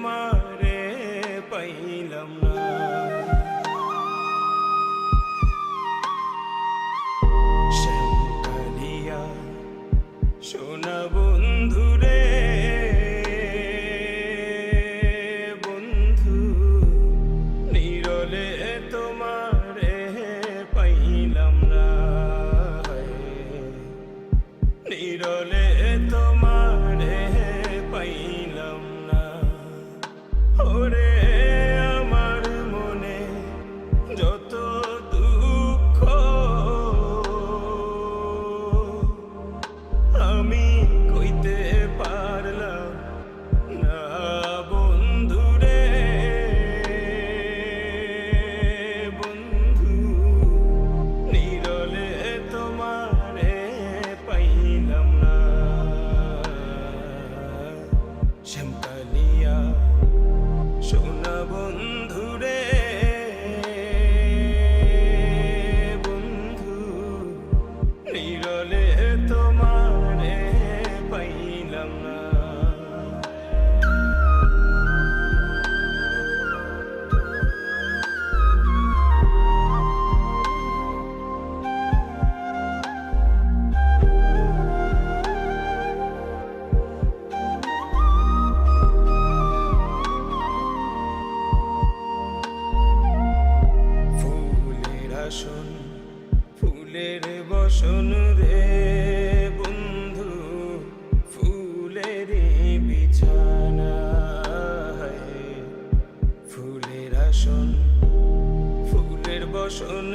তোমারে পাইলাম না। শ্যামকালিয়া সোনা বন্ধুরে বন্ধু, নিরলে তোমারে পাইলাম না। নিরলে তোমারে পাইলাম না। ওরে আমার মনে যত দুঃখ, আমি কইতে পারলাম না বন্ধুরে বন্ধু, নিরলে তোমারে পাইলাম না। শ্যামকালিয়া সোনা বন্ধুরে বন্ধু, নিরলে তোমারে পাইলাম না। ফুলের বসন রে বন্ধু, ফুলের বিছানা, ফুলের আসন ফুলের বসন